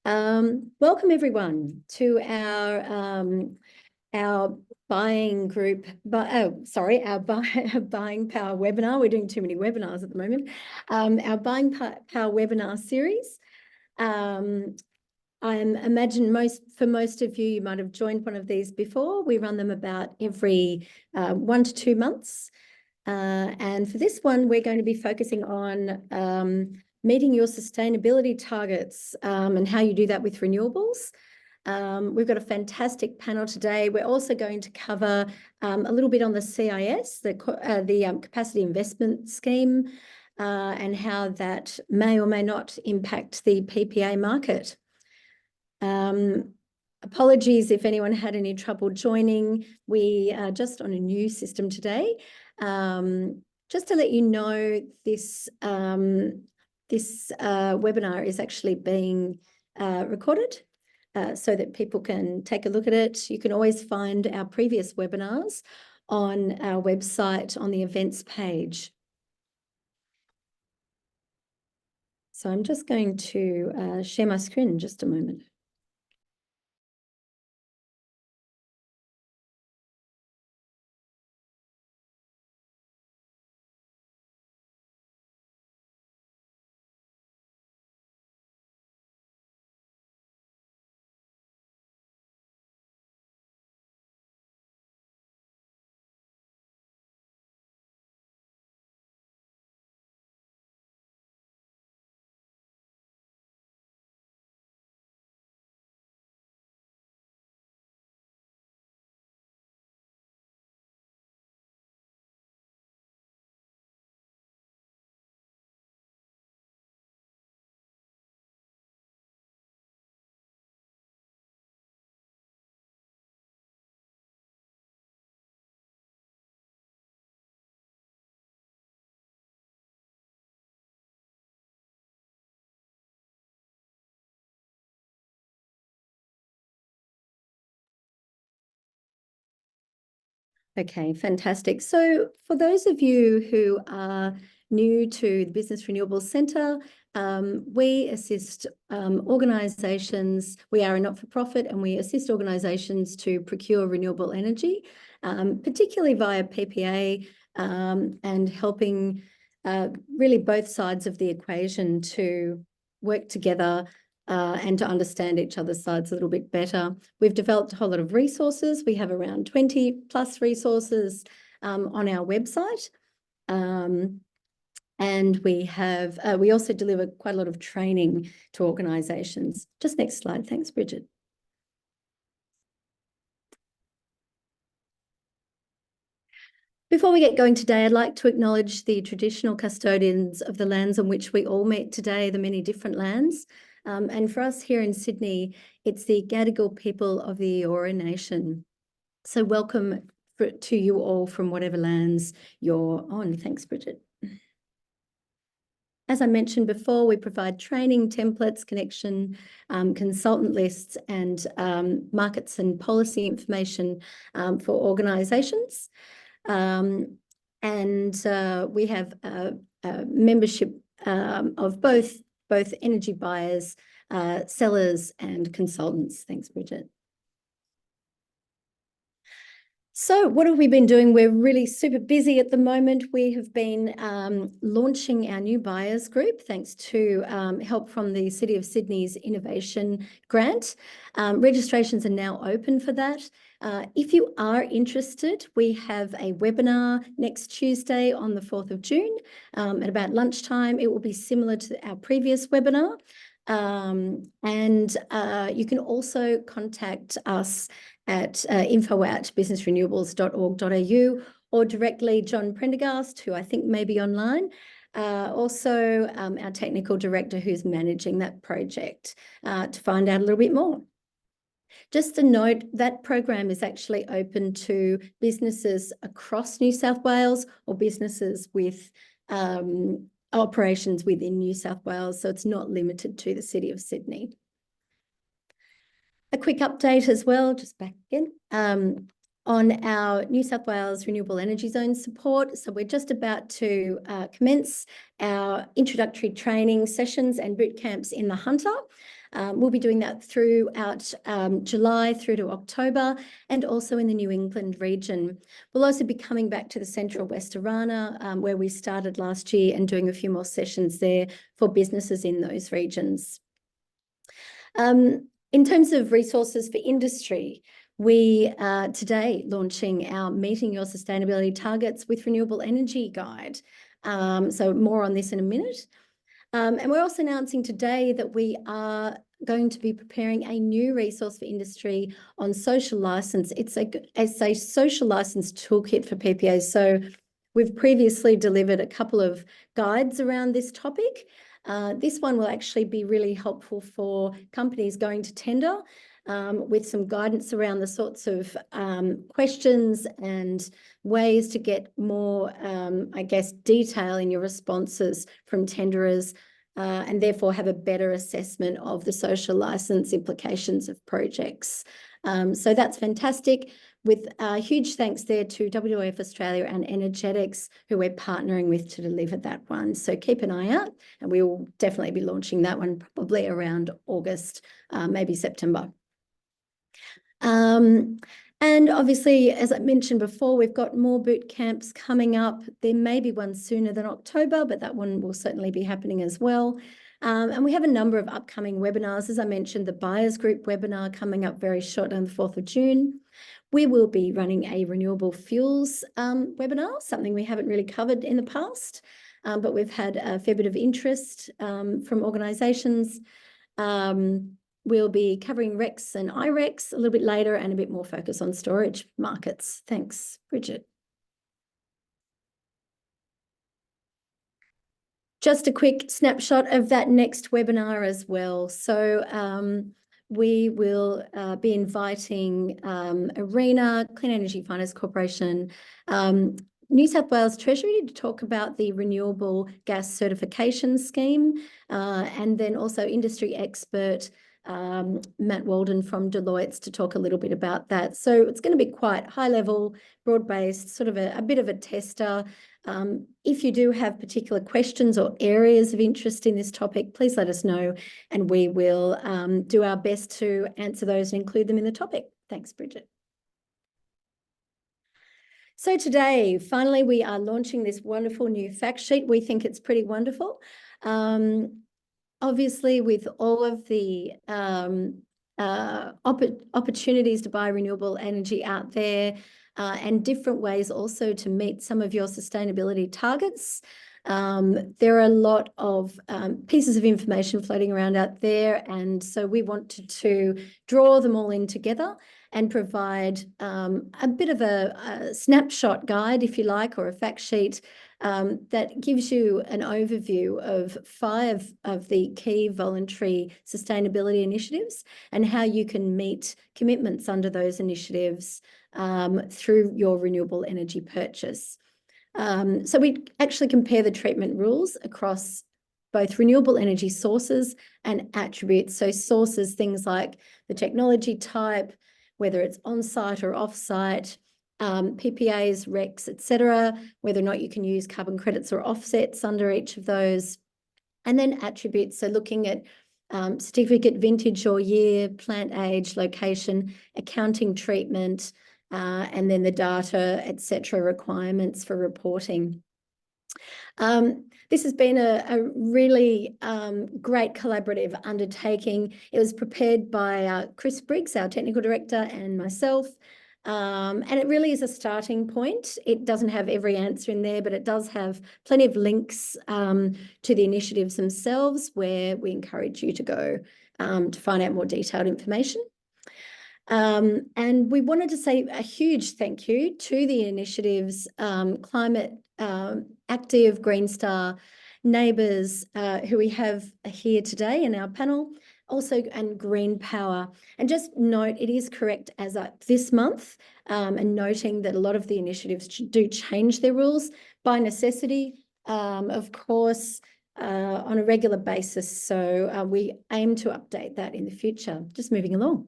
Welcome everyone to our buying group, our buying power webinar. We're doing too many webinars at the moment. Our buying power webinar series. I imagine for most of you, you might have joined one of these before. We run them about every 1 to 2 months. And for this one, we're going to be focusing on meeting your sustainability targets and how you do that with renewables. We've got a fantastic panel today. We're also going to cover a little bit on the CIS, the Capacity Investment Scheme, and how that may or may not impact the PPA market. Apologies if anyone had any trouble joining. We are just on a new system today. Just to let you know, this webinar is actually being recorded so that people can take a look at it. You can always find our previous webinars on our website on the events page. So I'm just going to share my screen in just a moment. Okay, fantastic. So for those of you who are new to the Business Renewables Centre, we assist organisations. We are a not-for-profit and we assist organisations to procure renewable energy, particularly via PPA, and helping really both sides of the equation to work together and to understand each other's sides a little bit better. We've developed a whole lot of resources. We have around 20 plus resources on our website. And we also deliver quite a lot of training to organisations. Just next slide. Thanks, Bridget. Before we get going today, I'd like to acknowledge the traditional custodians of the lands on which we all meet today, the many different lands. And for us here in Sydney, it's the Gadigal people of the Eora Nation. So welcome to you all from whatever lands you're on. Thanks, Bridget. As I mentioned before, we provide training, templates, connection, consultant lists, and markets and policy information for organisations. And we have a membership of both energy buyers, sellers, and consultants. Thanks, Bridget. So what have we been doing? We're really super busy at the moment. We have been launching our new buyers group thanks to help from the City of Sydney's Innovation Grant. Registrations are now open for that. If you are interested, we have a webinar next Tuesday on the 4th of June at about lunchtime. It will be similar to our previous webinar. You can also contact us at info@businessrenewables.org.au or directly John Prendergast, who I think may be online. Also, our technical director who's managing that project to find out a little bit more. Just a note, that program is actually open to businesses across New South Wales or businesses with operations within New South Wales, so it's not limited to the City of Sydney. A quick update as well, just back again, on our New South Wales Renewable Energy Zone support. So we're just about to commence our introductory training sessions and boot camps in the Hunter. We'll be doing that throughout July through to October, and also in the New England region. We'll also be coming back to the Central West Arana, where we started last year, and doing a few more sessions there for businesses in those regions. In terms of resources for industry, we are today launching our Meeting Your Sustainability Targets with Renewable Energy guide. So more on this in a minute. And we're also announcing today that we are going to be preparing a new resource for industry on social license. It's a social license toolkit for PPAs. So we've previously delivered a couple of guides around this topic. This one will actually be really helpful for companies going to tender, with some guidance around the sorts of questions and ways to get more, I guess, detail in your responses from tenderers, and therefore have a better assessment of the social license implications of projects. So that's fantastic. With huge thanks there to WWF Australia and Energetics, who we're partnering with to deliver that one. So keep an eye out, and we will definitely be launching that one probably around August, maybe September. And obviously, as I mentioned before, we've got more boot camps coming up. There may be one sooner than October, but that one will certainly be happening as well. And we have a number of upcoming webinars. As I mentioned, the Buyers Group webinar coming up very short on the 4th of June. We will be running a renewable fuels webinar, something we haven't really covered in the past, but we've had a fair bit of interest from organisations. We'll be covering RECs and IRECs a little bit later, and a bit more focus on storage markets. Thanks, Bridget. Just a quick snapshot of that next webinar as well. So we will be inviting ARENA, Clean Energy Finance Corporation, New South Wales Treasury to talk about the Renewable Gas Certification Scheme, and then also industry expert Matt Walden from Deloitte to talk a little bit about that. So it's going to be quite high level, broad-based, sort of a bit of a tester. If you do have particular questions or areas of interest in this topic, please let us know, and we will do our best to answer those and include them in the topic. Thanks, Bridget. So today, finally, we are launching this wonderful new fact sheet. We think it's pretty wonderful. Obviously, with all of the opportunities to buy renewable energy out there, and different ways also to meet some of your sustainability targets, there are a lot of pieces of information floating around out there, and so we wanted to draw them all in together and provide a bit of a snapshot guide, if you like, or a fact sheet that gives you an overview of 5 of the key voluntary sustainability initiatives and how you can meet commitments under those initiatives through your renewable energy purchase. So we actually compare the treatment rules across both renewable energy sources and attributes. So sources, things like the technology type, whether it's on-site or off-site, PPAs, RECs, etc., whether or not you can use carbon credits or offsets under each of those. And then attributes, so looking at certificate vintage or year, plant age, location, accounting treatment, and then the data, etc., requirements for reporting. This has been a really great collaborative undertaking. It was prepared by Chris Briggs, our technical director, and myself. And it really is a starting point. It doesn't have every answer in there, but it does have plenty of links to the initiatives themselves, where we encourage you to go to find out more detailed information. And we wanted to say a huge thank you to the initiatives, Climate Active, Green Star, Neighbours, who we have here today in our panel, also, and Green Power. And just note, it is correct as of this month, and noting that a lot of the initiatives do change their rules by necessity, of course, on a regular basis. So we aim to update that in the future. Just moving along.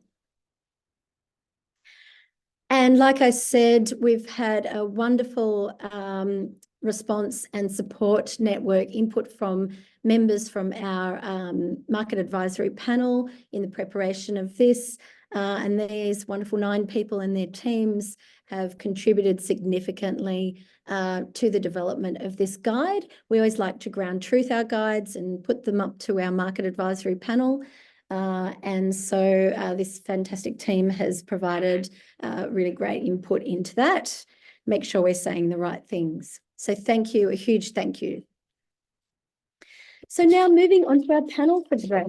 And like I said, we've had a wonderful response and support network input from members from our market advisory panel in the preparation of this. And these wonderful 9 people and their teams have contributed significantly to the development of this guide. We always like to ground truth our guides and put them up to our market advisory panel. And so this fantastic team has provided really great input into that. Make sure we're saying the right things. So thank you, a huge thank you. So now moving on to our panel for today.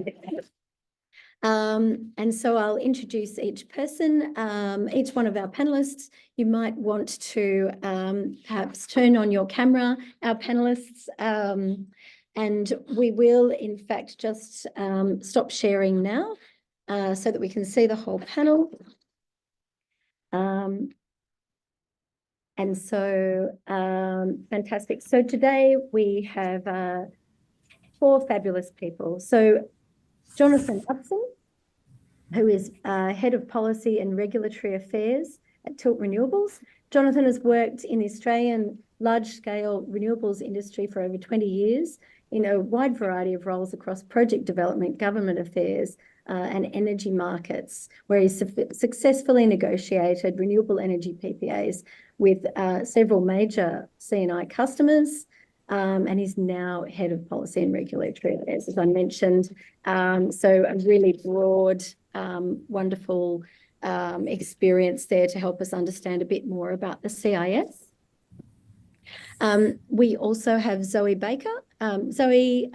And so I'll introduce each person, each one of our panelists. You might want to perhaps turn on your camera, our panelists, and we will in fact just stop sharing now so that we can see the whole panel. And so fantastic. So today we have 4 fabulous people. So Jonathan Upson, who is Head of Policy and Regulatory Affairs at Tilt Renewables. Jonathan has worked in the Australian large-scale renewables industry for over 20 years in a wide variety of roles across project development, government affairs, and energy markets, where he's successfully negotiated renewable energy PPAs with several major C&I customers. And he's now Head of Policy and Regulatory Affairs, as I mentioned. So a really broad, wonderful experience there to help us understand a bit more about the CIS. We also have Zoe Baker. Zoe,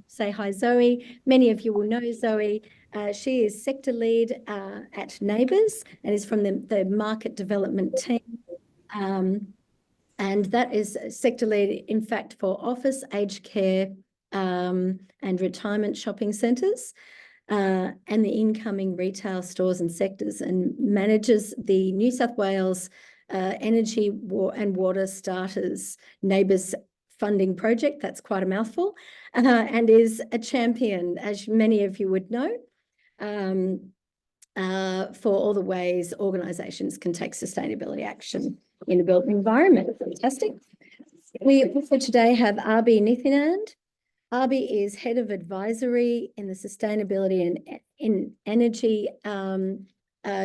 say hi, Zoe. Many of you will know Zoe. She is sector lead at Neighbours and is from the market development team. And that is sector lead, in fact, for office, aged care, and retirement shopping centres, and the incoming retail stores and sectors, and manages the New South Wales Energy and Water Starters Neighbours funding project. That's quite a mouthful, and is a champion, as many of you would know, for all the ways organisations can take sustainability action in the built environment. Fantastic. We also today have Arbi Nithinand. Arbi is Head of Advisory in the Sustainability and in Energy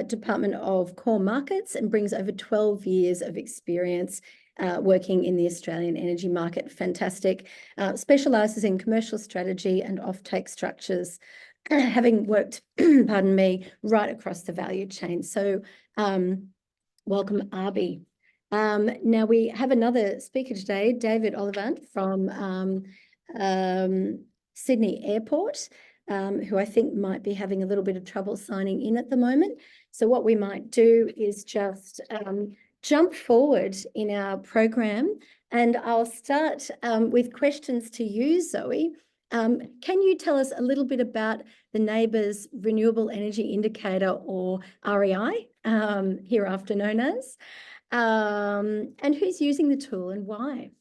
Department of Core Markets and brings over 12 years of experience working in the Australian energy market. Fantastic. Specialises in commercial strategy and offtake structures, having worked, pardon me, right across the value chain. So welcome, Arbi. Now we have another speaker today, David Ollivant from Sydney Airport, who I think might be having a little bit of trouble signing in at the moment. So what we might do is just jump forward in our program, and I'll start with questions to you, Zoe. Can you tell us a little bit about the Neighbours Renewable Energy Indicator, or REI, hereafter known as, and who's using the tool and why?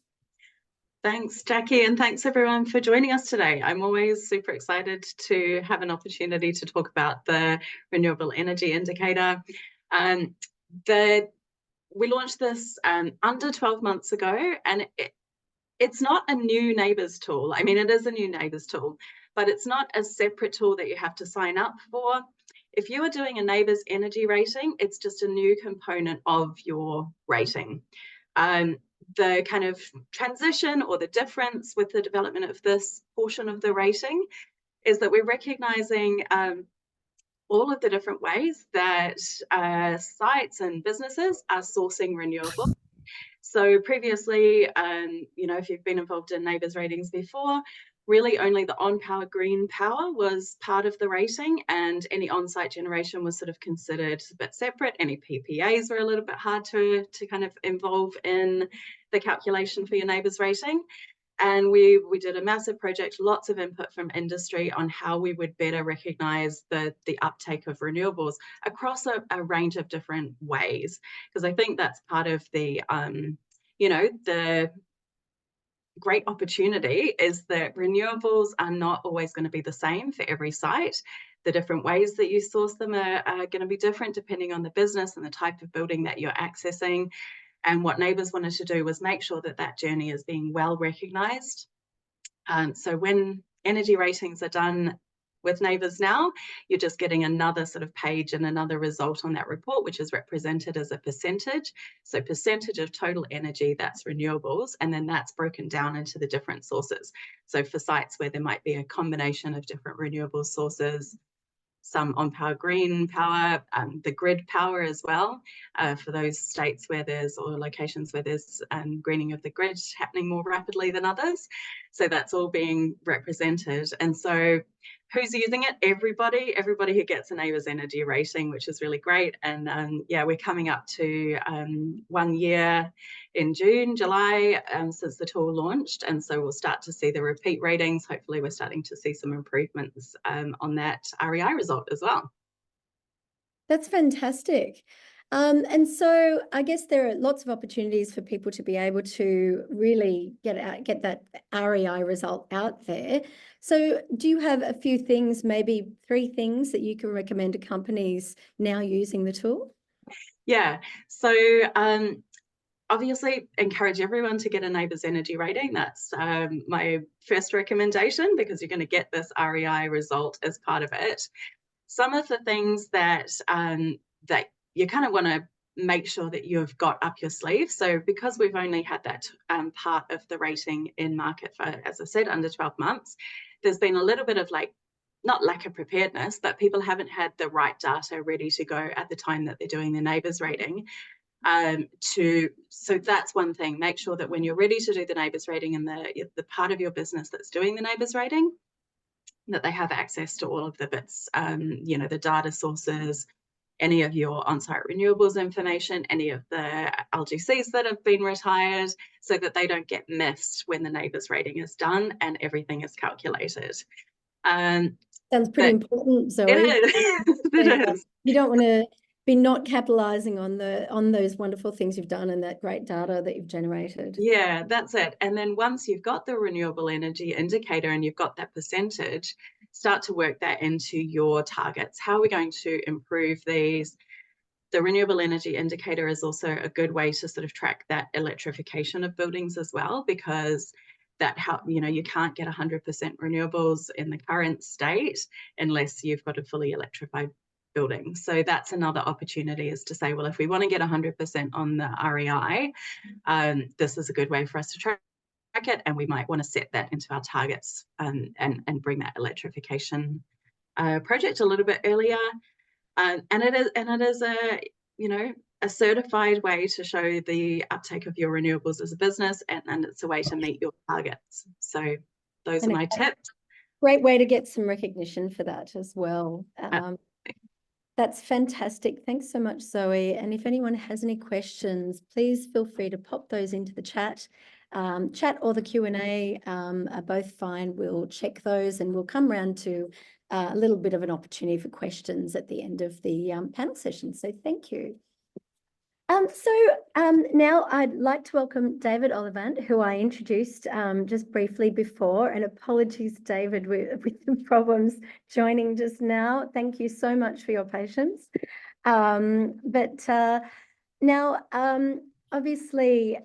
Thanks, Jackie, and thanks everyone for joining us today. I'm always super excited to have an opportunity to talk about the Renewable Energy Indicator. We launched this under 12 months ago, and it's not a new Neighbours tool. I mean, it is a new Neighbours tool, but it's not a separate tool that you have to sign up for. If you are doing a Neighbours energy rating, it's just a new component of your rating. The kind of transition or the difference with the development of this portion of the rating is that we're recognising all of the different ways that sites and businesses are sourcing renewables. So previously, if you've been involved in Neighbours ratings before, really only the on-power green power was part of the rating, and any on-site generation was sort of considered a bit separate. Any PPAs were a little bit hard to kind of involve in the calculation for your Neighbours rating. And we did a massive project, lots of input from industry on how we would better recognise the uptake of renewables across a range of different ways. Because I think that's part of the, the great opportunity is that renewables are not always going to be the same for every site. The different ways that you source them are going to be different depending on the business and the type of building that you're accessing. And what Neighbours wanted to do was make sure that that journey is being well recognised. So when energy ratings are done with neighbours now, you're just getting another sort of page and another result on that report, which is represented as a percentage. So percentage of total energy, that's renewables, and then that's broken down into the different sources. So for sites where there might be a combination of different renewable sources, some on-power green power, the grid power as well, for those states where there's, or locations where there's greening of the grid happening more rapidly than others. So that's all being represented. And so who's using it? Everybody who gets a neighbours energy rating, which is really great. And yeah, we're coming up to 1 year in July, since the tool launched. And so we'll start to see the repeat ratings. Hopefully we're starting to see some improvements on that REI result as well. That's fantastic. And so I guess there are lots of opportunities for people to be able to really get that REI result out there. So do you have a few things, maybe 3 things that you can recommend to companies now using the tool? Yeah, so obviously encourage everyone to get a neighbours energy rating. That's my first recommendation, because you're going to get this REI result as part of it. Some of the things that that you kind of want to make sure that you've got up your sleeve. So because we've only had that part of the rating in market for, as I said, under 12 months, there's been a little bit of not lack of preparedness, but people haven't had the right data ready to go at the time that they're doing the neighbours rating. So that's one thing. Make sure that when you're ready to do the neighbours rating and the part of your business that's doing the neighbours rating, that they have access to all of the bits, the data sources, any of your on-site renewables information, any of the LGCs that have been retired, so that they don't get missed when the neighbours rating is done and everything is calculated. Sounds pretty important, Zoe. It is. You don't want to be not capitalizing on those wonderful things you've done and that great data that you've generated. Yeah, that's it. And then once you've got the renewable energy indicator and you've got that percentage, start to work that into your targets. How are we going to improve these? The renewable energy indicator is also a good way to sort of track that electrification of buildings as well, because that you can't get 100% renewables in the current state unless you've got a fully electrified building. So that's another opportunity, is to say, well, if we want to get 100% on the REI, this is a good way for us to track it, and we might want to set that into our targets and bring that electrification project a little bit earlier. And it is a certified way to show the uptake of your renewables as a business, and it's a way to meet your targets. So those are my tips. Great way to get some recognition for that as well. That's fantastic. Thanks so much, Zoe. And if anyone has any questions, please feel free to pop those into the chat. Chat or the Q&A are both fine. We'll check those and we'll come around to a little bit of an opportunity for questions at the end of the panel session. So thank you. Now I'd like to welcome David Ollivant, who I introduced just briefly before, and apologies, David, with the problems joining just now. Thank you so much for your patience. Now, obviously,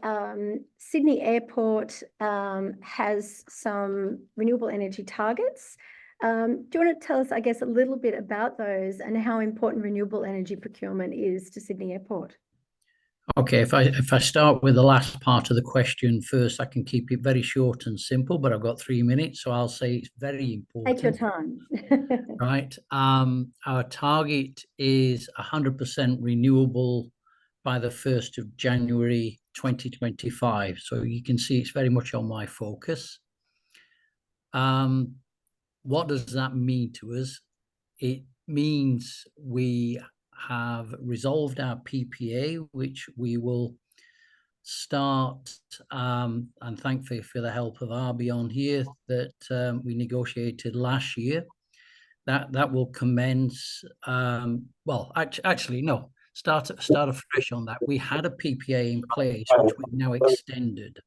Sydney Airport has some renewable energy targets. Do you want to tell us, I guess, a little bit about those and how important renewable energy procurement is to Sydney Airport? Okay, if I start with the last part of the question first, I can keep it very short and simple, but I've got 3 minutes, so I'll say it's very important. Take your time. Right. Our target is 100% renewable by the 1st of January 2025. So you can see it's very much on my focus. What does that mean to us? It means we have resolved our PPA, which we will start, and thankfully for the help of Arby on here, that we negotiated last year. That will commence, start afresh on that. We had a PPA in place, which we've now extended.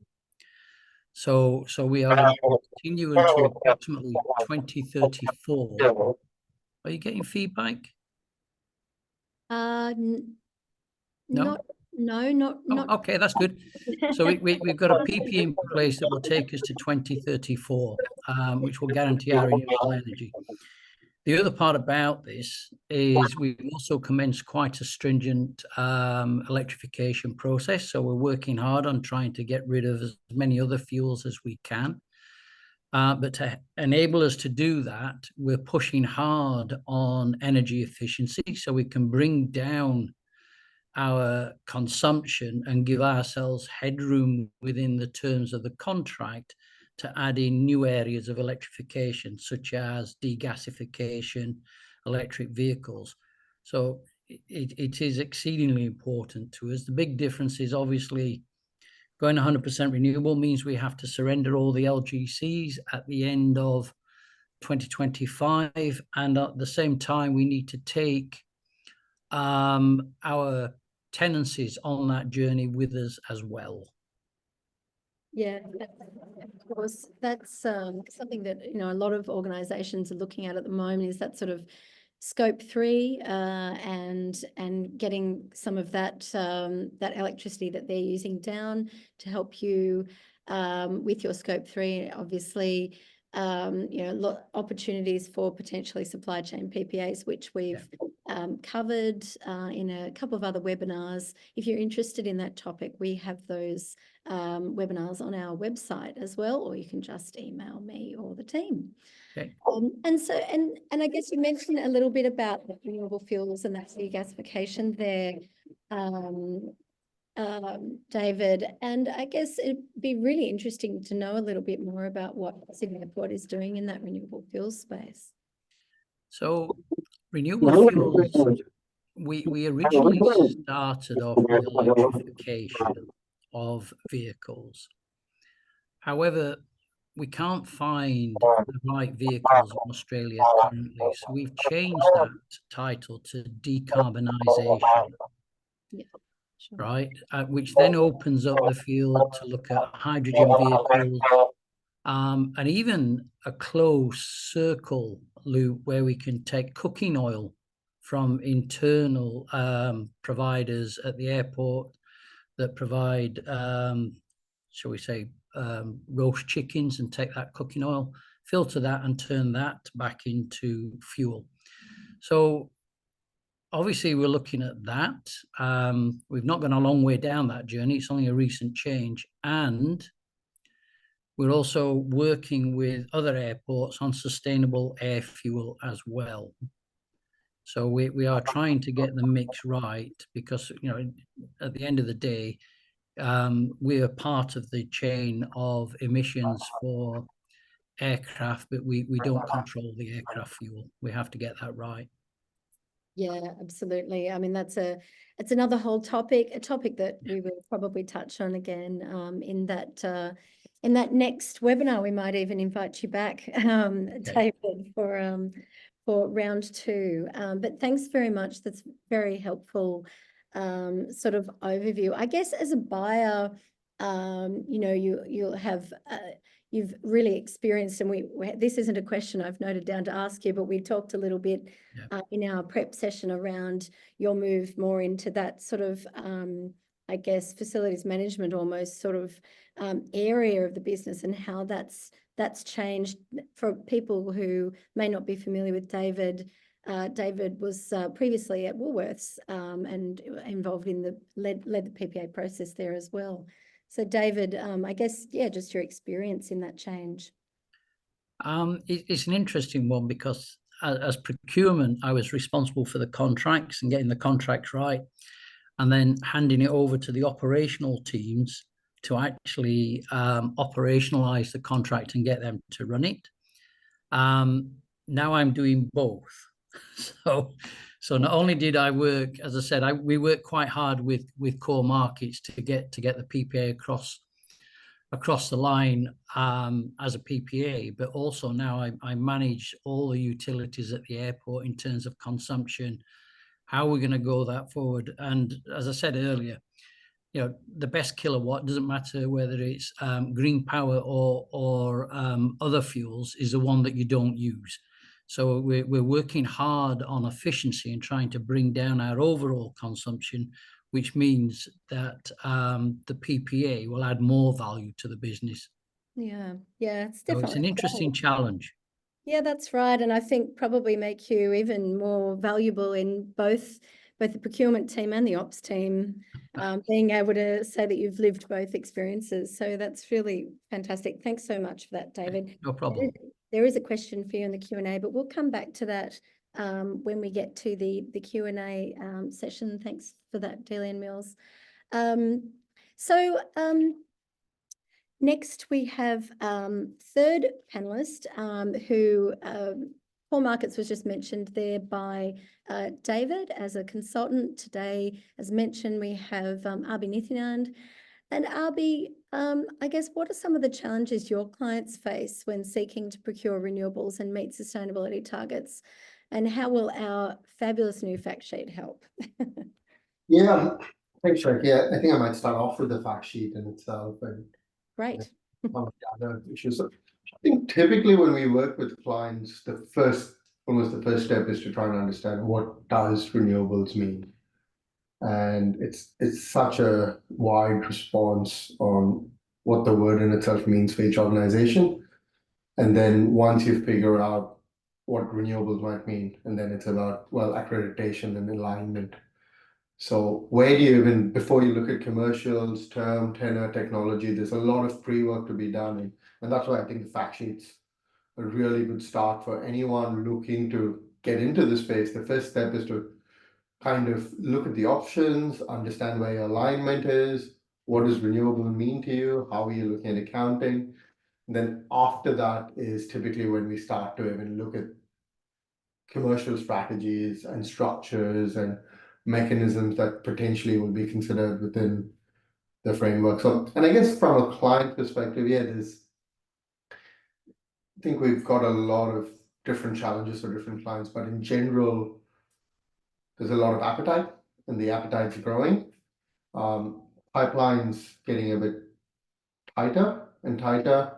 So we are going to continue until approximately 2034. Are you getting feedback? No. No, not Okay, that's good. So we've got a PPA in place that will take us to 2034, which will guarantee our renewable energy. The other part about this is we've also commenced quite a stringent electrification process. So we're working hard on trying to get rid of as many other fuels as we can. But to enable us to do that, we're pushing hard on energy efficiency so we can bring down our consumption and give ourselves headroom within the terms of the contract to add in new areas of electrification, such as degasification, electric vehicles. So it is exceedingly important to us. The big difference is obviously going 100% renewable means we have to surrender all the LGCs at the end of 2025. And at the same time, we need to take our tenancies on that journey with us as well. Yeah, of course. That's something that, you know, a lot of organizations are looking at the moment, is that sort of scope 3 and getting some of that that electricity that they're using down to help you with your scope 3. Obviously, you know, opportunities for potentially supply chain PPAs, which we've covered in a couple of other webinars. If you're interested in that topic, we have those webinars on our website as well, or you can just email me or the team. Okay. And I guess you mentioned a little bit about the renewable fuels and that regasification there, David, and I guess it'd be really interesting to know a little bit more about what Sydney Airport is doing in that renewable fuels space. So renewable fuels, we originally started off with electrification of vehicles. However, we can't find the right vehicles in Australia currently, so we've changed that title to decarbonisation. Yeah, sure. Right, which then opens up the field to look at hydrogen vehicles, and even a closed circle loop where we can take cooking oil from internal providers at the airport that provide, shall we say, roast chickens, and take that cooking oil, filter that and turn that back into fuel. So obviously we're looking at that. We've not gone a long way down that journey. It's only a recent change. And we're also working with other airports on sustainable air fuel as well. So we are trying to get the mix right, because, you know, at the end of the day, we are part of the chain of emissions for aircraft, but we don't control the aircraft fuel. We have to get that right. Yeah, absolutely. I mean, it's another whole topic, a topic that we will probably touch on again in that next webinar. We might even invite you back, David, for round 2. But thanks very much. That's very helpful sort of overview. I guess as a buyer, you know, you'll have you've really experienced, and this isn't a question I've noted down to ask you, but we talked a little bit in our prep session around your move more into that sort of, I guess, facilities management almost sort of area of the business, and how that's changed for people who may not be familiar with David. David was previously at Woolworths and involved in led the PPA process there as well. So David, I guess, yeah, just your experience in that change. It's an interesting one, because as procurement, I was responsible for the contracts and getting the contracts right, and then handing it over to the operational teams to actually operationalize the contract and get them to run it. Now I'm doing both. So not only did I work, as I said, we worked quite hard with core markets to get the PPA across the line as a PPA, but also now I manage all the utilities at the airport in terms of consumption, how we're going to go that forward. And as I said earlier, you know, the best kilowatt, doesn't matter whether it's green power or other fuels, is the one that you don't use. So we're working hard on efficiency and trying to bring down our overall consumption which means that the PPA will add more value to the business. Yeah, it's So definitely. it's an interesting challenge. Yeah, that's right. And I think probably make you even more valuable in both the procurement team and the ops team, being able to say that you've lived both experiences. So that's really fantastic. Thanks so much for that, David. No problem. There is a question for you in the Q&A, but we'll come back to that when we get to the Q&A session. Thanks for that, Delia and Mills. Next, we have third panelist who Paul Markets was just mentioned there by David as a consultant. Today, as mentioned, we have Arbi Nityanand. And Arbi, I guess, what are some of the challenges your clients face when seeking to procure renewables and meet sustainability targets? And how will our fabulous new fact sheet help? Yeah, thanks, Rick. Yeah, I think I might start off with the fact sheet in itself and Great. some of the other issues. So I think typically when we work with clients, almost the first step is to try and understand what does renewables mean. And it's such a wide response on what the word in itself means for each organization. And then once you figure out what renewables might mean, and then it's about, well, accreditation and alignment. So where do you even, before you look at commercials, term, tenor, technology, there's a lot of pre-work to be done. And that's why I think the fact sheet's a really good start for anyone looking to get into the space. The first step is to kind of look at the options, understand where your alignment is, what does renewable mean to you, how are you looking at accounting. And then after that is typically when we start to even look at commercial strategies and structures and mechanisms that potentially will be considered within the framework. So, and I guess from a client perspective, yeah, I think we've got a lot of different challenges for different clients, but in general, there's a lot of appetite and the appetite's growing. Pipelines getting a bit tighter and tighter.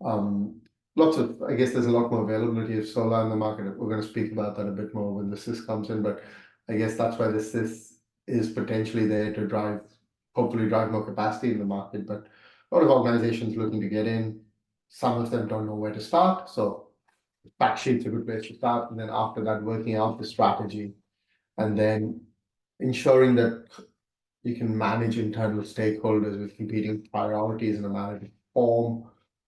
I guess there's a lot more availability of solar in the market. We're going to speak about that a bit more when the CIS comes in, but I guess that's why the CIS is potentially there to hopefully drive more capacity in the market. But a lot of organizations looking to get in, some of them don't know where to start. So fact sheet's a good place to start. And then after that, working out the strategy and then ensuring that you can manage internal stakeholders with competing priorities in a manner to form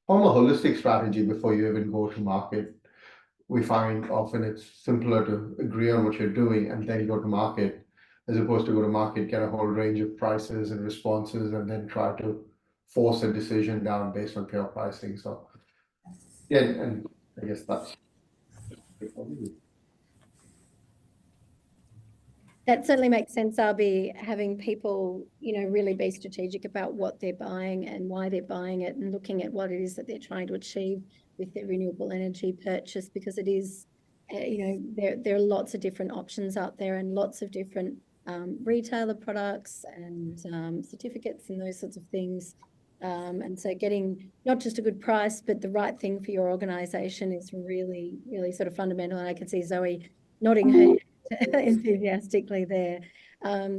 a holistic strategy before you even go to market. We find often it's simpler to agree on what you're doing and then go to market, as opposed to go to market, get a whole range of prices and responses, and then try to force a decision down based on pure pricing. So, yeah, and I guess that's That certainly makes sense. I'll be having people, really be strategic about what they're buying and why they're buying it, and looking at what it is that they're trying to achieve with their renewable energy purchase, because it is, there are lots of different options out there and lots of different retailer products and certificates and those sorts of things. And so getting not just a good price, but the right thing for your organization is really, really sort of fundamental. And I can see Zoe nodding her head enthusiastically there.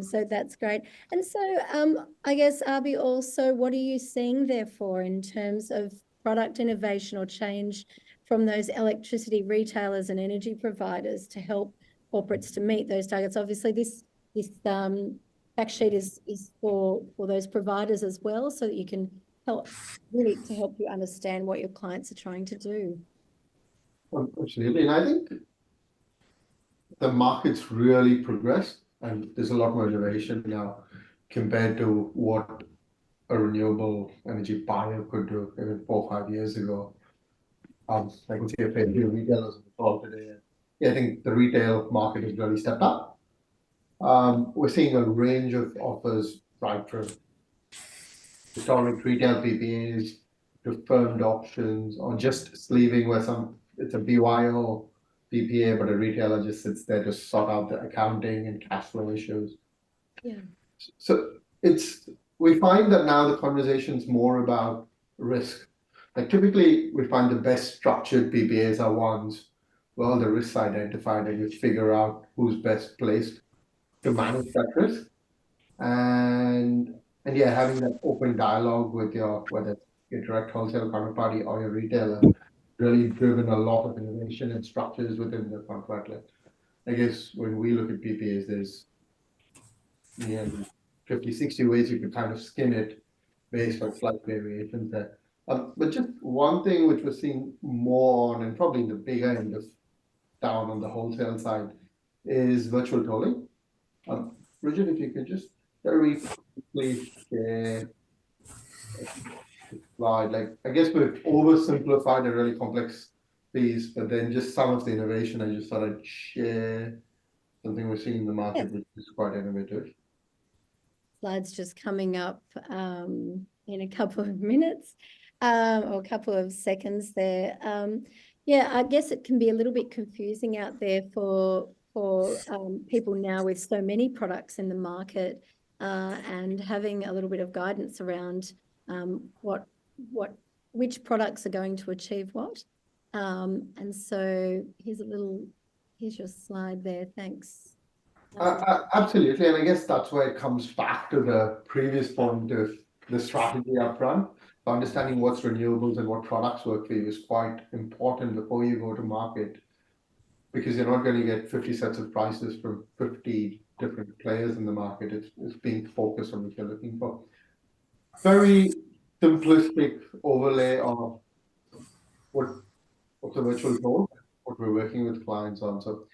So that's great. And so I guess, Arbi, also, what are you seeing therefore in terms of product innovation or change from those electricity retailers and energy providers to help corporates to meet those targets? Obviously, this fact sheet is for those providers as well, so that you can help you understand what your clients are trying to do. Absolutely. And I think the market's really progressed and there's a lot more innovation now compared to what a renewable energy buyer could do even 4 or 5 years ago. I can see a fair few retailers on the call today. Yeah, I think the retail market has really stepped up. We're seeing a range of offers right from historic retail PPAs to firmed options, or just sleeving where it's a BYO PPA, but a retailer just sits there to sort out the accounting and cash flow issues. Yeah. So we find that now the conversation's more about risk. Like typically we find the best structured PPAs are ones where all the risks are identified and you figure out who's best placed to manage that risk. and yeah, having that open dialogue with whether it's your direct wholesale counterparty or your retailer, really driven a lot of innovation and structures within the contract. Like, I guess when we look at PPAs, there's 50, 60 ways you could kind of skin it based on slight variations there. But just one thing which we're seeing more on, and probably the bigger end of down on the wholesale side, is virtual tolling. Bridget, if you could just very quickly share a slide. Like, I guess we've oversimplified a really complex piece, but then just some of the innovation, I just thought I'd share something we're seeing in the market, which is quite innovative. Slides just coming up in a couple of minutes or a couple of seconds there. Yeah, I guess it can be a little bit confusing out there for people now with so many products in the market, and having a little bit of guidance around which products are going to achieve what. And so here's your slide there. Thanks. Absolutely, and I guess that's where it comes back to the previous point of the strategy up front. So understanding what's renewables and what products work for you is quite important before you go to market, because you're not going to get 50 sets of prices from 50 different players in the market. It's being focused on what you're looking for. Very simplistic overlay of what's a virtual toll, what we're working with clients on. So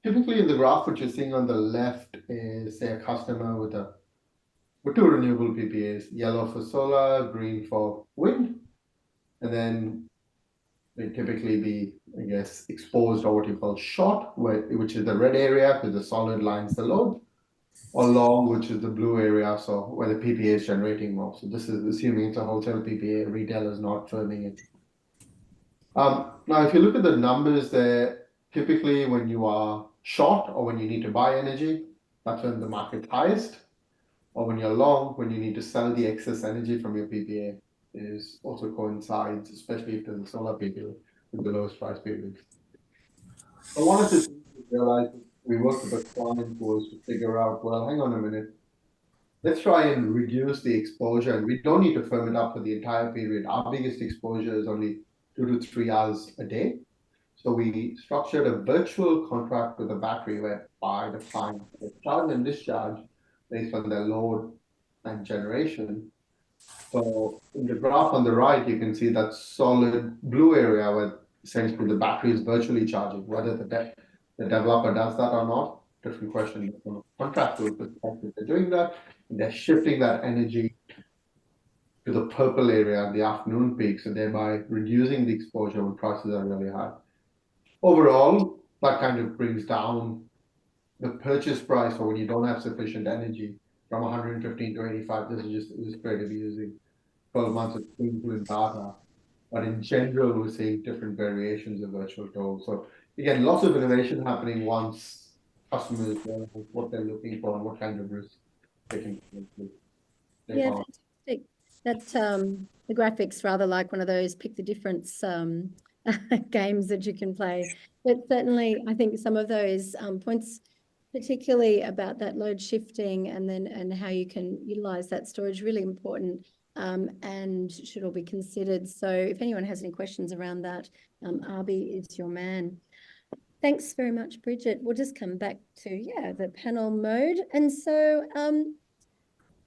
typically in the graph, what you're seeing on the left is, say, a customer with two renewable PPAs, yellow for solar, green for wind, and then they typically be, I guess, exposed or what you call short, which is the red area because the solid line's the load, or long, which is the blue area, so where the PPA is generating more. So this is assuming it's a wholesale PPA, retailer is not firming it. Now, if you look at the numbers there, typically when you are short or when you need to buy energy, that's when the market's highest. Or when you're long, when you need to sell the excess energy from your PPA, is also coincides, especially if there's a solar PPA with the lowest price period. So one of the things we realized, we worked with a client was to figure out, well, hang on a minute, let's try and reduce the exposure, and we don't need to firm it up for the entire period. Our biggest exposure is only 2 to 3 hours a day. So we structured a virtual contract with a battery whereby the client will charge and discharge based on their load and generation. So in the graph on the right, you can see that solid blue area where essentially the battery is virtually charging. Whether the developer does that or not, different question. From a contractual perspective, they're doing that, and they're shifting that energy to the purple area at the afternoon peaks, and thereby reducing the exposure when prices are really high. Overall, that kind of brings down the purchase price for when you don't have sufficient energy from 115 to 85. This is just illustrative using 12 months of Queensland data. But in general, we're seeing different variations of virtual toll. So again, lots of innovation happening once customers know what they're looking for and what kind of risk they can take. Yeah, fantastic. That the graphics rather like one of those pick the difference games that you can play. But certainly, I think some of those points, particularly about that load shifting and how you can utilize that storage, really important and should all be considered. So if anyone has any questions around that, Arby is your man. Thanks very much, Bridget. We'll just come back to, the panel mode. And so,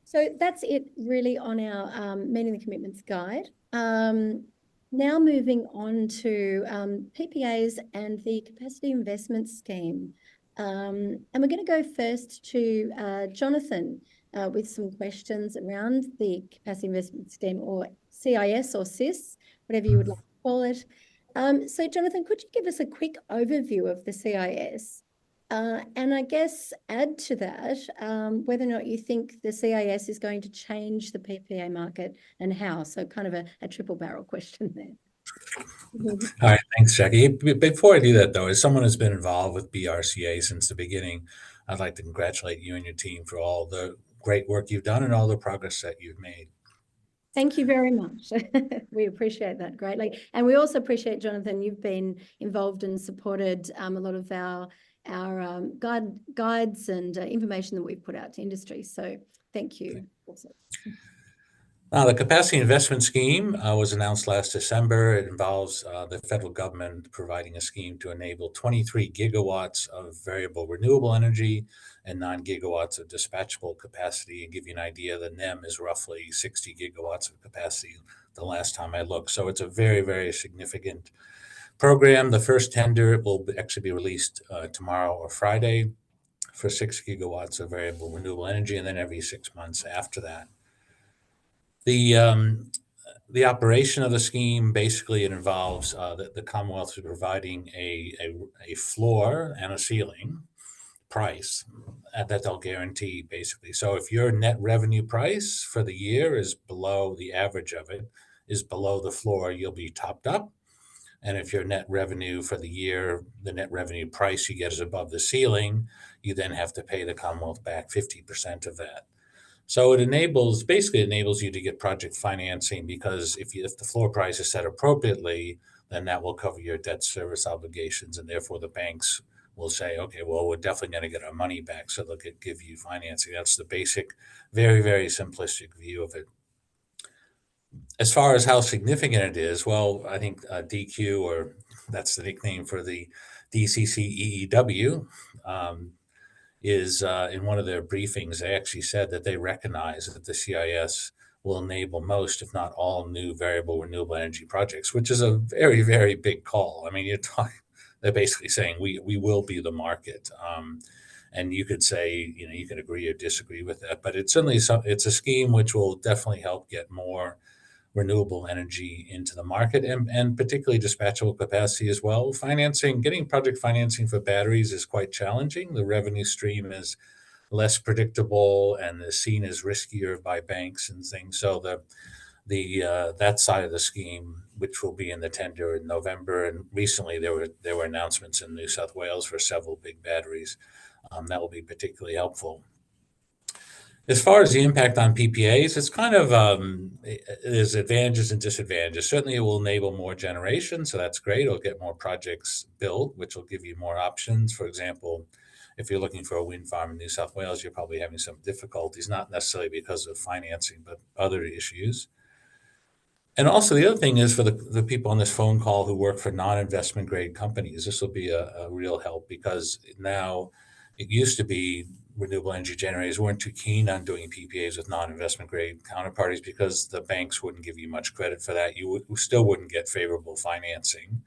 so that's it really on our meeting the commitments guide. Now moving on to PPAs and the capacity investment scheme. And we're going to go first to Jonathan with some questions around the capacity investment scheme, or CIS or CIS, whatever you would like to call it. So Jonathan, could you give us a quick overview of the CIS? And I guess add to that whether or not you think the CIS is going to change the PPA market and how. So kind of a triple barrel question there. All right, thanks, Jackie. Before I do that, though, as someone who's been involved with BRC-A since the beginning, I'd like to congratulate you and your team for all the great work you've done and all the progress that you've made. Thank you very much. We appreciate that greatly. And we also appreciate, Jonathan, you've been involved and supported a lot of our our guides and information that we've put out to industry. So thank you. Also. The Capacity Investment Scheme was announced last December. It involves the federal government providing a scheme to enable 23 gigawatts of variable renewable energy and 9 gigawatts of dispatchable capacity. And give you an idea, the NEM is roughly 60 gigawatts of capacity the last time I looked. So it's a very, very significant program. The first tender will actually be released tomorrow or Friday for 6 gigawatts of variable renewable energy, and then every 6 months after that. The operation of the scheme, basically it involves the Commonwealth is providing a floor and a ceiling price that they'll guarantee, basically. So if your net revenue price for the year is below the average of it, is below the floor, you'll be topped up. And if your net revenue for the year, the net revenue price you get is above the ceiling, you then have to pay the Commonwealth back 50% of that. So it basically enables you to get project financing, because if the floor price is set appropriately, then that will cover your debt service obligations, and therefore the banks will say, okay, well, we're definitely going to get our money back, so they'll give you financing. That's the basic, very, very simplistic view of it. As far as how significant it is, well, I think DQ, or that's the nickname for the DCCEEW, is in one of their briefings, they actually said that they recognize that the CIS will enable most, if not all, new variable renewable energy projects, which is a very, very big call. I mean, they're basically saying we will be the market. And you could say, you can agree or disagree with that, but it's certainly it's a scheme which will definitely help get more renewable energy into the market, and particularly dispatchable capacity as well. Getting project financing for batteries is quite challenging. The revenue stream is less predictable and is seen as riskier by banks and things. So that side of the scheme, which will be in the tender in November, and recently there were announcements in New South Wales for several big batteries, that will be particularly helpful. As far as the impact on PPAs, it's kind of, there's advantages and disadvantages. Certainly it will enable more generation, so that's great. It'll get more projects built, which will give you more options. For example, if you're looking for a wind farm in New South Wales, you're probably having some difficulties, not necessarily because of financing, but other issues. And also the other thing is, for the people on this phone call who work for non-investment grade companies, this will be a real help, because now it used to be renewable energy generators weren't too keen on doing PPAs with non-investment grade counterparties because the banks wouldn't give you much credit for that. You still wouldn't get favorable financing.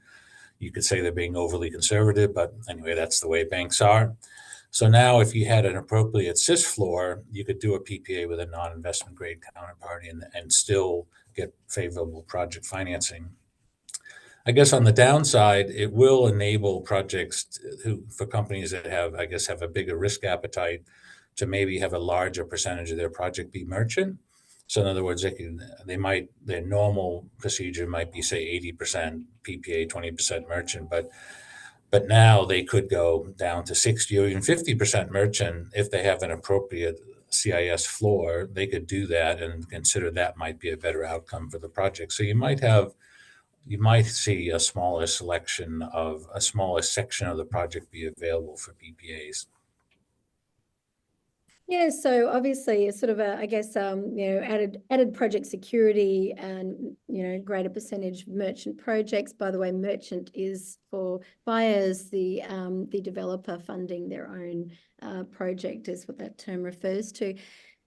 You could say they're being overly conservative, but anyway, that's the way banks are. So now if you had an appropriate CIS floor, you could do a PPA with a non-investment grade counterparty and still get favorable project financing. I guess on the downside, it will enable projects for companies that have a bigger risk appetite to maybe have a larger percentage of their project be merchant. So in other words, their normal procedure might be, say, 80% PPA, 20% merchant, but now they could go down to 60 or even 50% merchant if they have an appropriate CIS floor. They could do that and consider that might be a better outcome for the project. So you might see a smaller section of the project be available for PPAs. Yeah, so obviously it's sort of added project security and, greater percentage merchant projects. By the way, merchant is for buyers, the developer funding their own project is what that term refers to.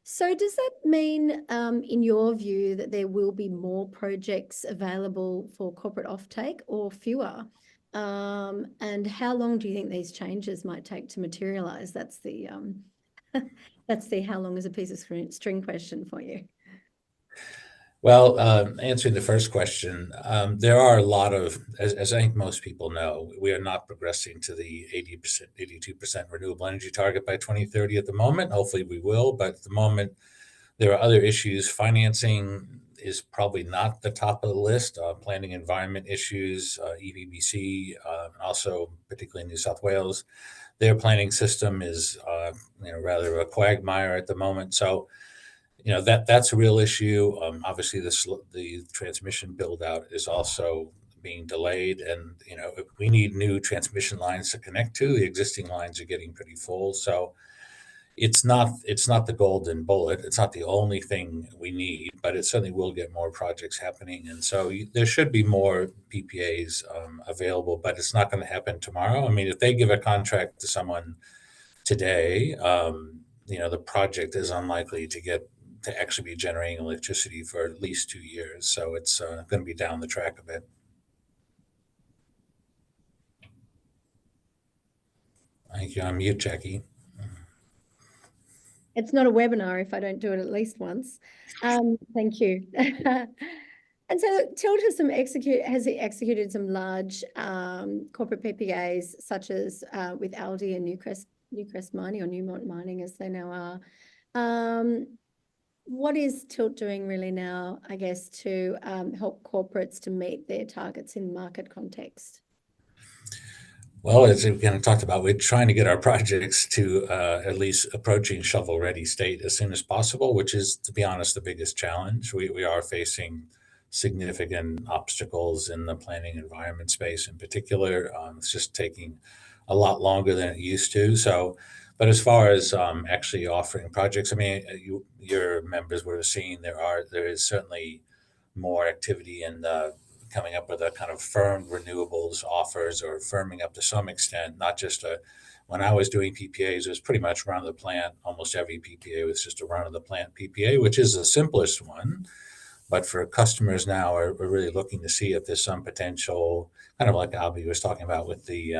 So does that mean, in your view, that there will be more projects available for corporate offtake or fewer? And how long do you think these changes might take to materialize? That's the how long is a piece of string question for you. Well, answering the first question, there are a lot of, as I think most people know, we are not progressing to the 80%, 82% renewable energy target by 2030 at the moment. Hopefully we will, but at the moment there are other issues. Financing is probably not the top of the list. Planning environment issues, EVBC, also particularly in New South Wales, their planning system is rather a quagmire at the moment. So that's a real issue. Obviously, the transmission build out is also being delayed. And, we need new transmission lines to connect to. The existing lines are getting pretty full. So it's not the golden bullet. It's not the only thing we need, but it certainly will get more projects happening. And so there should be more PPAs available, but it's not going to happen tomorrow. I mean, if they give a contract to someone today, the project is unlikely to actually be generating electricity for at least 2 years. So it's going to be down the track a bit. I think you're on mute, Jackie. It's not a webinar if I don't do it at least once. Thank you. And so Tilt has executed some large corporate PPAs, such as with Aldi and Newcrest Mining, or Newmont Mining as they now are. What is Tilt doing really now, I guess, to help corporates to meet their targets in market context? Well, as we kind of talked about, we're trying to get our projects to at least approaching shovel-ready state as soon as possible, which is, to be honest, the biggest challenge. We are facing significant obstacles in the planning environment space in particular. It's just taking a lot longer than it used to. So, but as far as actually offering projects, I mean, your members would have seen there is certainly more activity in coming up with a kind of firm renewables offers, or firming up to some extent, not just when I was doing PPAs, it was pretty much run of the plant. Almost every PPA was just a run of the plant PPA, which is the simplest one. But for customers now, we're really looking to see if there's some potential, kind of like Albie was talking about with the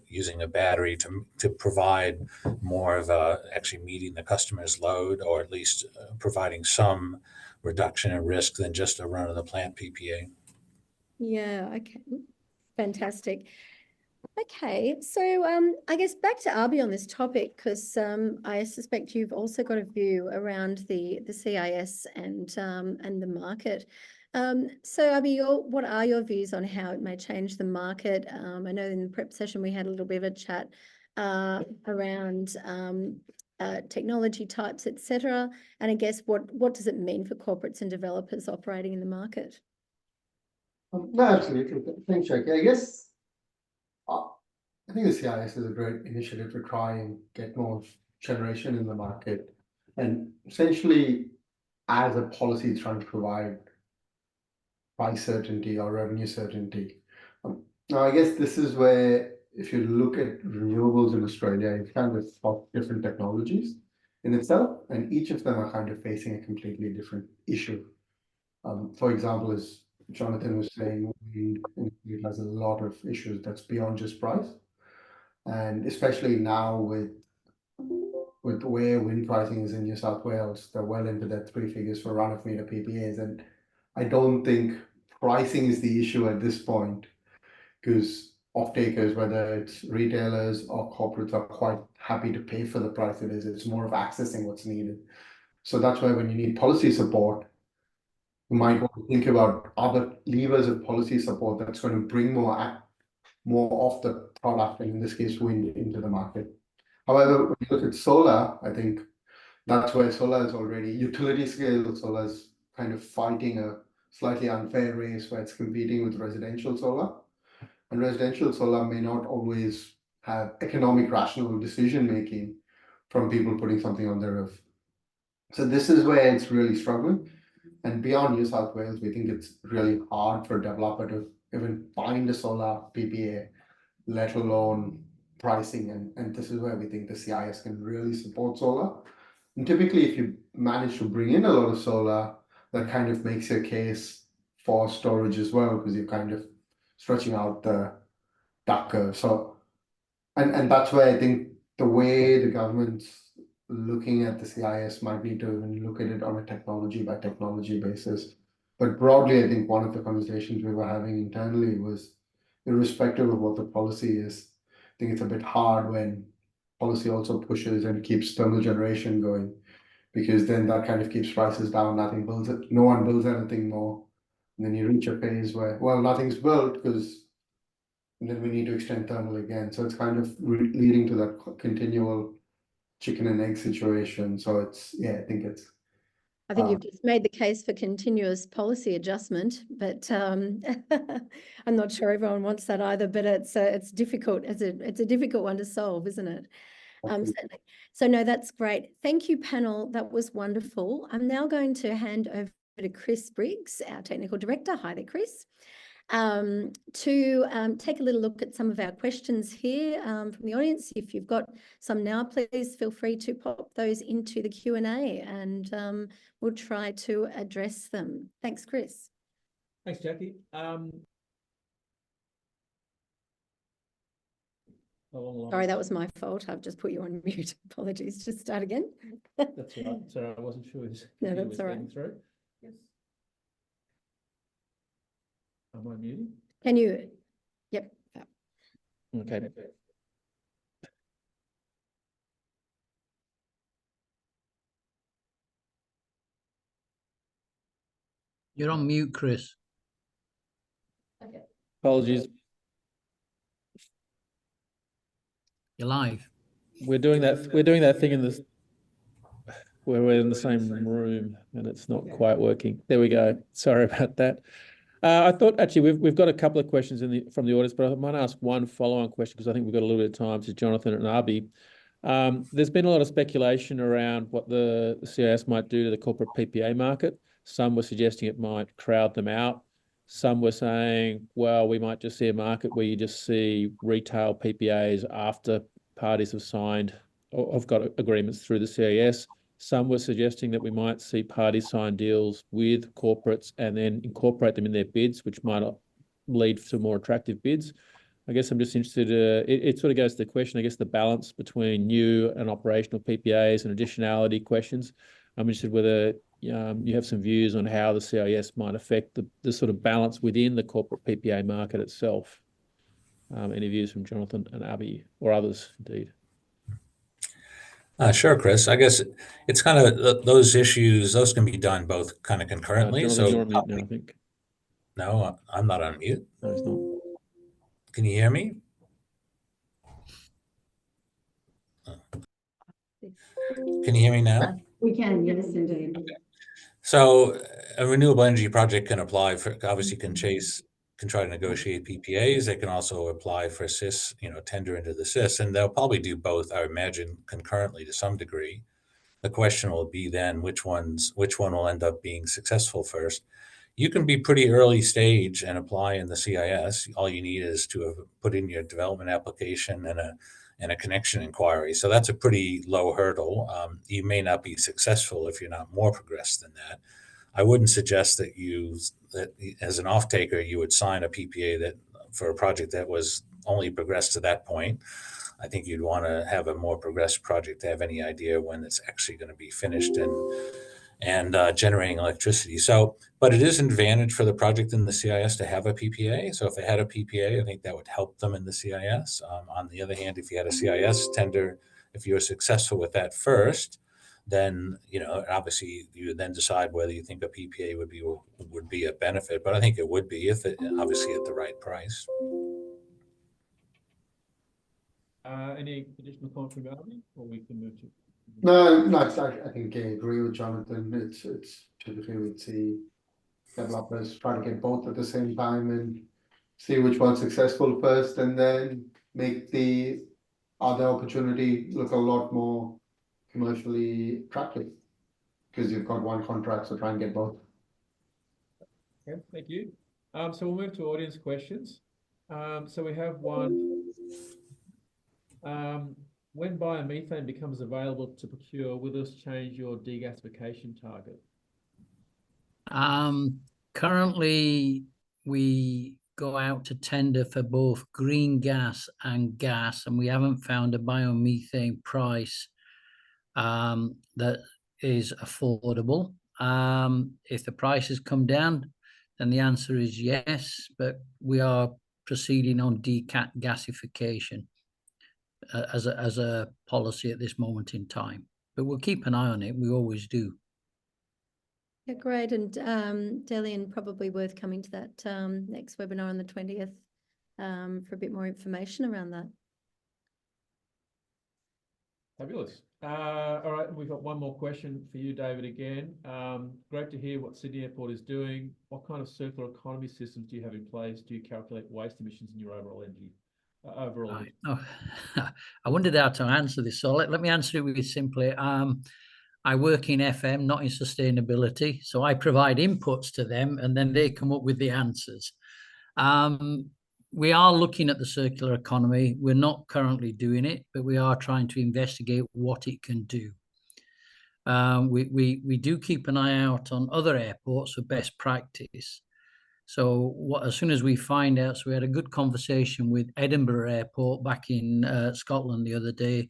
using a battery to provide more of actually meeting the customer's load, or at least providing some reduction in risk than just a run of the plant PPA. Yeah, okay. Fantastic. Okay, so I guess back to Arby on this topic, because I suspect you've also got a view around the CIS and the market. So Arby, what are your views on how it may change the market? I know in the prep session we had a little bit of a chat around technology types, etc. And I guess what does it mean for corporates and developers operating in the market? No, absolutely. Thanks, Jackie. I guess I think the CIS is a great initiative to try and get more generation in the market, and essentially, as a policy, trying to provide price certainty or revenue certainty. Now, I guess this is where, if you look at renewables in Australia, it's kind of different technologies in itself, and each of them are kind of facing a completely different issue. For example, as Jonathan was saying, it has a lot of issues that's beyond just price. And especially now with where wind pricing is in New South Wales, they're well into their 3 figures for run-of-meter PPAs. And I don't think pricing is the issue at this point, because off-takers, whether it's retailers or corporates, are quite happy to pay for the price it is. It's more of accessing what's needed. So that's why when you need policy support, you might want to think about other levers of policy support that's going to bring more of the product, and in this case, wind, into the market. However, when you look at solar, I think that's where solar is already utility scale. Solar is kind of fighting a slightly unfair race where it's competing with residential solar. And residential solar may not always have economic rational decision making from people putting something on their roof. So this is where it's really struggling. And beyond New South Wales, we think it's really hard for a developer to even find a solar PPA, let alone pricing. And this is where we think the CIS can really support solar. And typically, if you manage to bring in a lot of solar, that kind of makes your case for storage as well, because you're kind of stretching out the duck curve. So, and that's where I think the way the government's looking at the CIS might need to even look at it on a technology by technology basis. But broadly, I think one of the conversations we were having internally was, irrespective of what the policy is, I think it's a bit hard when policy also pushes and keeps thermal generation going, because then that kind of keeps prices down. No one builds anything more. And then you reach a phase where, well, nothing's built because then we need to extend thermal again. So it's kind of leading to that continual chicken and egg situation. So it's, yeah, I think I think you've just made the case for continuous policy adjustment, but I'm not sure everyone wants that either. But it's difficult. It's a difficult one to solve, isn't it? Certainly. So no, that's great. Thank you, panel. That was wonderful. I'm now going to hand over to Chris Briggs, our technical director. Hi there, Chris. To take a little look at some of our questions here from the audience. If you've got some now, please feel free to pop those into the Q&A and we'll try to address them. Thanks, Chris. Thanks, Jackie. Sorry, that was my fault. I've just put you on mute. Apologies. Just start again. That's all right. Sorry, I wasn't sure. No, that's all right. Through. Yes. Am I muted? Can you? Yep. Okay. You're on mute, Chris. Okay. Apologies. You're live. We're doing that thing in this where we're in the same room and it's not quite working. There we go. Sorry about that. I thought actually we've got a couple of questions from the audience, but I might ask one follow-on question because I think we've got a little bit of time to Jonathan and Abi. There's been a lot of speculation around what the CIS might do to the corporate PPA market. Some were suggesting it might crowd them out. Some were saying, well, we might just see a market where you just see retail PPAs after parties have signed or have got agreements through the CIS. Some were suggesting that we might see parties sign deals with corporates and then incorporate them in their bids, which might lead to more attractive bids. I guess I'm just interested, it sort of goes to the question, I guess, the balance between new and operational PPAs and additionality questions. I'm interested whether you have some views on how the CIS might affect the sort of balance within the corporate PPA market itself. Any views from Jonathan and Abi or others, indeed? Sure, Chris. I guess it's kind of those issues, those can be done both kind of concurrently. Jonathan, So you're on mute now, I think. No, I'm not on mute. No, he's not. Can you hear me? Can you hear me now? We can, yes, indeed. Okay. So a renewable energy project can apply for, obviously can try to negotiate PPAs. They can also apply for CIS, tender into the CIS, and they'll probably do both, I imagine, concurrently to some degree. The question will be then which one will end up being successful first. You can be pretty early stage and apply in the CIS. All you need is to have put in your development application and a connection inquiry. So that's a pretty low hurdle. You may not be successful if you're not more progressed than that. I wouldn't suggest that as an off-taker, you would sign a PPA for a project that was only progressed to that point. I think you'd want to have a more progressed project to have any idea when it's actually going to be finished and generating electricity. So, but it is an advantage for the project in the CIS to have a PPA. So if they had a PPA, I think that would help them in the CIS. On the other hand, if you had a CIS tender, if you were successful with that first, then obviously you would then decide whether you think a PPA would be a benefit. But I think it would be if it obviously at the right price. Any additional comment from Abi, or we can move to? No, I think I agree with Jonathan. It's typically we'd see developers try to get both at the same time and see which one's successful first, and then make the other opportunity look a lot more commercially attractive because you've got one contract, so try and get both. Okay, thank you. So we'll move to audience questions. So we have one. When biomethane becomes available to procure, will this change your degasification target? Currently, we go out to tender for both green gas and gas, and we haven't found a biomethane price that is affordable. If the prices come down, then the answer is yes, but we are proceeding on degasification as a policy at this moment in time. But we'll keep an eye on it. We always do. Yeah, great. And Delian, probably worth coming to that next webinar on the 20th for a bit more information around that. Fabulous. All right, we've got one more question for you, David, again. Great to hear what Sydney Airport is doing. What kind of circular economy systems do you have in place? Do you calculate waste emissions in your overall energy? Right. Oh, I wondered how to answer this, so let me answer it really simply. I work in FM, not in sustainability, so I provide inputs to them, and then they come up with the answers. We are looking at the circular economy. We're not currently doing it, but we are trying to investigate what it can do. We do keep an eye out on other airports for best practice. So as soon as we find out, so we had a good conversation with Edinburgh Airport back in Scotland the other day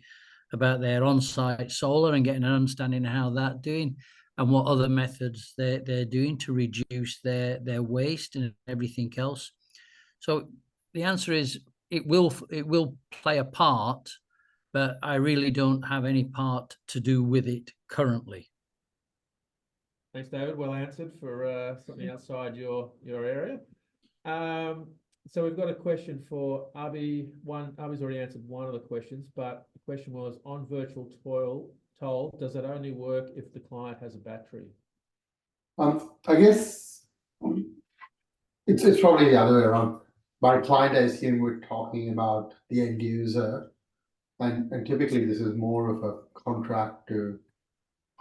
about their on-site solar and getting an understanding of how that's doing and what other methods they're doing to reduce their waste and everything else. So the answer is it will play a part, but I really don't have any part to do with it currently. Thanks, David. Well answered for something outside your area. So we've got a question for Abhi. Abhi's already answered one of the questions, but the question was on virtual toll, does it only work if the client has a battery? I guess it's probably the other way around. By client, I assume we're talking about the end user, and typically this is more of a contract to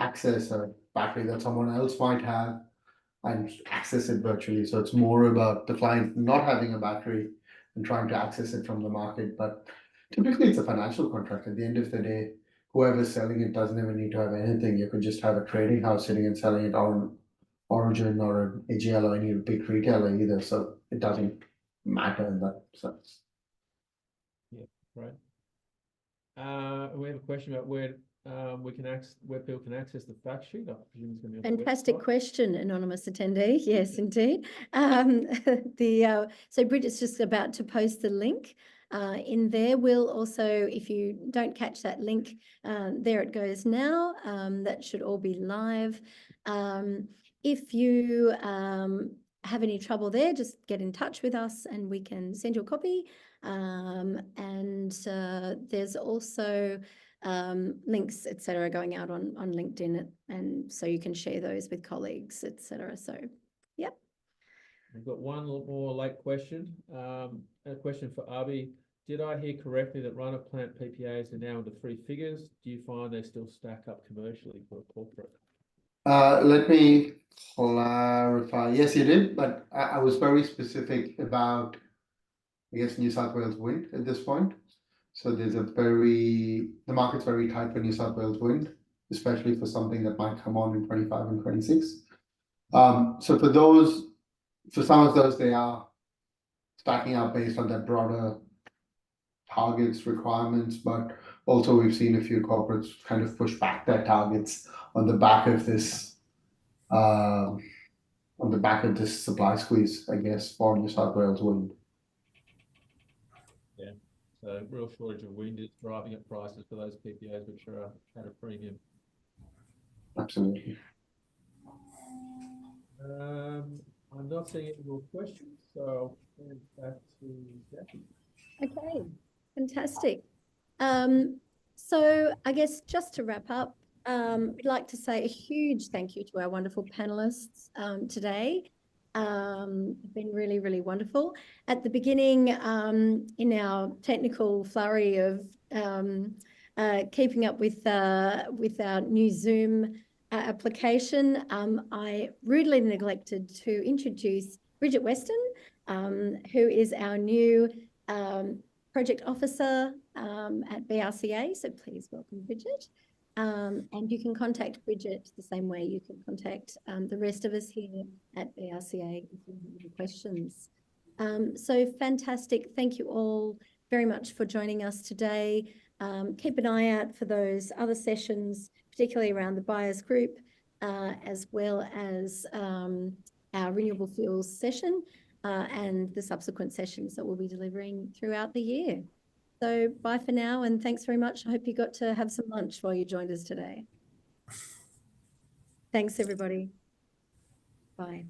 access a battery that someone else might have and access it virtually. So it's more about the client not having a battery and trying to access it from the market. But typically it's a financial contract. At the end of the day, whoever's selling it doesn't even need to have anything. You could just have a trading house sitting and selling it on Origin or an AGL or any big retailer either. So it doesn't matter in that sense. Yeah, right. We have a question about where people can access the fact sheet. I presume it's going to be on the Fantastic website. question, anonymous attendee. Yes, indeed. So Bridget's just about to post the link in there. We'll also, if you don't catch that link, there it goes now. That should all be live. If you have any trouble there, just get in touch with us and we can send you a copy. And there's also links, etc., going out on LinkedIn, and so you can share those with colleagues, etc. So, yep. We've got one more late question. A question for Abhi. Did I hear correctly that run-of-plant PPAs are now into 3 figures? Do you find they still stack up commercially for a corporate? Let me clarify. Yes, you did, but I was very specific about, I guess, New South Wales wind at this point. So there's the market's very tight for New South Wales wind, especially for something that might come on in 25 and 26. So for some of those, they are stacking up based on that broader targets requirements, but also we've seen a few corporates kind of push back their targets on the back of this supply squeeze, I guess, for New South Wales wind. Yeah, so real shortage of wind is driving up prices for those PPAs which are at a premium. Absolutely. I'm not seeing any more questions, so I'll turn it back to Jackie. Okay, fantastic. So I guess just to wrap up, we'd like to say a huge thank you to our wonderful panelists today. Been really, really wonderful. At the beginning, in our technical flurry of keeping up with our new Zoom application, I rudely neglected to introduce Bridget Weston, who is our new project officer at BRC-A. So please welcome Bridget. And you can contact Bridget the same way you can contact the rest of us here at BRC-A if you have any questions. So fantastic. Thank you all very much for joining us today. Keep an eye out for those other sessions, particularly around the buyers group, as well as our renewable fuels session and the subsequent sessions that we'll be delivering throughout the year. So bye for now, and thanks very much. I hope you got to have some lunch while you joined us today. Thanks, everybody. Bye.